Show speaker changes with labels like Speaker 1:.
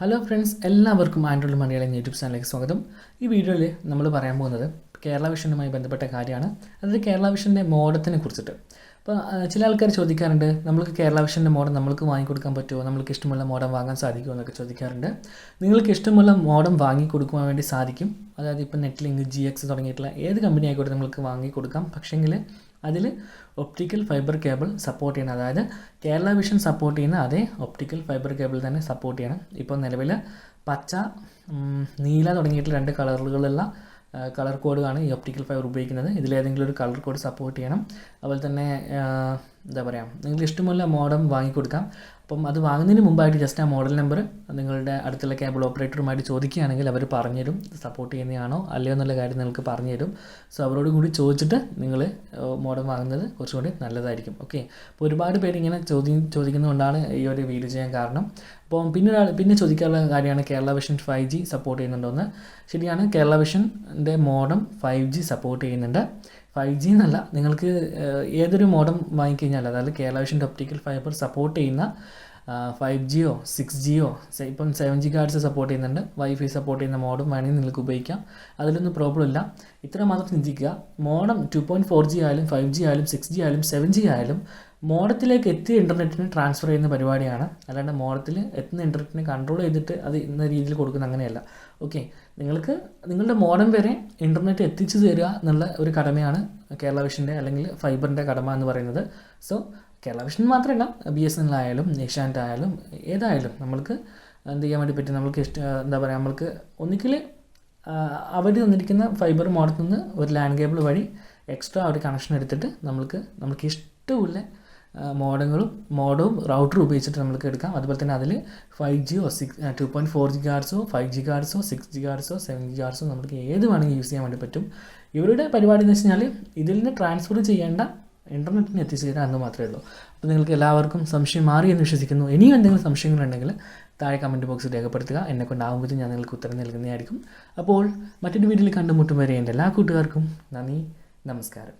Speaker 1: Hello friends, എല്ലാവർക്കും Android Malayalam YouTube ചാനലിലേക്ക് സ്വാഗതം. ഈ വീഡിയോയിൽ നമ്മൾ പറയാൻ പോകുന്നത് കേരള വിഷനുമായി ബന്ധപ്പെട്ട കാര്യമാണ്. അതായത് കേരള വിഷൻ്റെ മോഡത്തിനെ കുറിച്ചിട്ട്. അപ്പോൾ ചില ആൾക്കാർ ചോദിക്കാറുണ്ട്, നമ്മൾക്ക് കേരള വിഷൻ്റെ മോഡം നമ്മൾക്ക് വാങ്ങിക്കൊടുക്കാൻ പറ്റുമോ, നമ്മൾക്ക് ഇഷ്ടമുള്ള മോഡം വാങ്ങാൻ സാധിക്കുമോ എന്നൊക്കെ ചോദിക്കാറുണ്ട്. നിങ്ങൾക്ക് ഇഷ്ടമുള്ള മോഡം വാങ്ങിക്കൊടുക്കുവാൻ വേണ്ടി സാധിക്കും. അതായത് ഇപ്പോൾ നെറ്റ്ലിങ്ക്, GX തുടങ്ങിയിട്ടുള്ള ഏത് കമ്പനി ആയിക്കോട്ടെ നിങ്ങൾക്ക് വാങ്ങിക്കൊടുക്കാം. പക്ഷേങ്കിൽ അതിൽ ഒപ്റ്റിക്കൽ ഫൈബർ കേബിൾ സപ്പോർട്ട് ചെയ്യണം. അതായത് കേരള വിഷൻ സപ്പോർട്ട് ചെയ്യുന്ന അതേ ഒപ്റ്റിക്കൽ ഫൈബർ കേബിൾ തന്നെ സപ്പോർട്ട് ചെയ്യണം. ഇപ്പോൾ നിലവിൽ പച്ച, നീല തുടങ്ങിയിട്ടുള്ള 2 കളറുകളുള്ള കളർ കോഡാണ് ഈ ഒപ്റ്റിക്കൽ ഫൈബർ ഉപയോഗിക്കുന്നത്. ഇതിലേതെങ്കിലും ഒരു കളർ കോഡ് സപ്പോർട്ട് ചെയ്യണം. അതുപോലെ തന്നെ എന്താ പറയുക, നിങ്ങൾക്ക് ഇഷ്ടമുള്ള മോഡം വാങ്ങിക്കൊടുക്കാം. അപ്പം അത് വാങ്ങുന്നതിന് മുമ്പായിട്ട് ജസ്റ്റ് ആ മോഡൽ നമ്പർ നിങ്ങളുടെ അടുത്തുള്ള കേബിൾ ഓപ്പറേറ്ററുമായിട്ട് ചോദിക്കുകയാണെങ്കിൽ അവർ പറഞ്ഞുതരും സപ്പോർട്ട് ചെയ്യുന്നതാണോ അല്ലയോ എന്നുള്ള കാര്യം നിങ്ങൾക്ക് പറഞ്ഞുതരും. സോ അവരോട് കൂടി ചോദിച്ചിട്ട് നിങ്ങൾ മോഡം വാങ്ങുന്നത് കുറച്ചുകൂടി നല്ലതായിരിക്കും. ഓക്കെ, അപ്പോൾ ഒരുപാട് പേര് ഇങ്ങനെ ചോദിക്കുന്നതുകൊണ്ടാണ് ഈ ഒരു വീഡിയോ ചെയ്യാൻ കാരണം. അപ്പോൾ പിന്നെ ചോദിക്കാനുള്ള കാര്യമാണ് കേരള വിഷൻ 5G സപ്പോർട്ട് ചെയ്യുന്നുണ്ടോയെന്ന്. ശരിയാണ്, കേരള വിഷൻ്റെ മോഡം 5G സപ്പോർട്ട് ചെയ്യുന്നുണ്ട്. 5G എന്നല്ല, നിങ്ങൾക്ക് ഏതൊരു മോഡം വാങ്ങിക്കഴിഞ്ഞാൽ, അതായത് കേരള വിഷൻ്റെ ഒപ്റ്റിക്കൽ ഫൈബർ സപ്പോർട്ട് ചെയ്യുന്ന 5Gയോ 6Gയോ ഇപ്പം 7G കാർഡ്സ് സപ്പോർട്ട് ചെയ്യുന്നുണ്ട്, വൈഫൈ സപ്പോർട്ട് ചെയ്യുന്ന മോഡം വേണമെങ്കിൽ നിങ്ങൾക്ക് ഉപയോഗിക്കാം. അതിലൊന്നും പ്രോബ്ലം ഇല്ല. ഇത്ര മാത്രം ചിന്തിക്കുക, മോഡം 2.4G ആയാലും 5G ആയാലും 6G ആയാലും 7G ആയാലും മോഡത്തിലേക്ക് എത്തിയ ഇൻ്റർനെറ്റിന് ട്രാൻസ്ഫർ ചെയ്യുന്ന പരിപാടിയാണ്. അല്ലാണ്ട് മോഡത്തിൽ എത്തുന്ന ഇൻ്റർനെറ്റിനെ കൺട്രോൾ ചെയ്തിട്ട് അത് ഇന്ന രീതിയിൽ കൊടുക്കുന്ന അങ്ങനെയല്ല. ഓക്കെ, നിങ്ങൾക്ക് നിങ്ങളുടെ മോഡം വരെ ഇൻ്റർനെറ്റ് എത്തിച്ചു തരിക എന്നുള്ള ഒരു കടമയാണ് കേരള വിഷൻ്റെ അല്ലെങ്കിൽ ഫൈബറിൻ്റെ കടമ എന്ന് പറയുന്നത്. സോ കേരള വിഷൻ മാത്രമല്ല, BSNL ആയാലും ഏഷ്യാനെറ്റ് ആയാലും ഏതായാലും നമ്മൾക്ക് എന്ത് ചെയ്യാൻ വേണ്ടി പറ്റും, നമ്മൾക്ക് എന്താ പറയുക, നമ്മൾക്ക് ഒന്നുകിൽ അവർ തന്നിരിക്കുന്ന ഫൈബർ മോഡത്തിൽ നിന്ന് ഒരു ലാൻഡ് കേബിൾ വഴി എക്സ്ട്രാ ഒരു കണക്ഷൻ എടുത്തിട്ട് നമുക്ക് ഇഷ്ടമുള്ള മോഡവും റൗട്ടറും ഉപയോഗിച്ചിട്ട് നമുക്ക് എടുക്കാം. അതുപോലെ തന്നെ അതിൽ 5Gയോ 2.4G കാർഡ്സോ 5G കാർഡ്സോ 6G കാർഡ്സോ 7G കാർഡ്സോ നമുക്ക് ഏത് വേണമെങ്കിൽ യൂസ് ചെയ്യാൻ വേണ്ടി പറ്റും. ഇവരുടെ പരിപാടി എന്ന് വെച്ച് കഴിഞ്ഞാൽ ഇതിൽ നിന്ന് ട്രാൻസ്ഫർ ചെയ്യേണ്ട ഇൻ്റർനെറ്റിന് എത്തിച്ചു തരാം എന്ന് മാത്രമേ ഉള്ളൂ. അപ്പോൾ നിങ്ങൾക്ക് എല്ലാവർക്കും സംശയം മാറി എന്ന് വിശ്വസിക്കുന്നു. ഇനിയും എന്തെങ്കിലും സംശയങ്ങളുണ്ടെങ്കിൽ താഴെ കമൻറ്റ് ബോക്സിൽ രേഖപ്പെടുത്തുക. എന്നെക്കൊണ്ടാകുമ്പോഴത്തേക്കും ഞാൻ നിങ്ങൾക്ക് ഉത്തരം നൽകുന്നതായിരിക്കും. അപ്പോൾ മറ്റൊരു വീഡിയോയിൽ കണ്ടുമുട്ടും വരെ എൻ്റെ എല്ലാ കൂട്ടുകാർക്കും നന്ദി, നമസ്കാരം.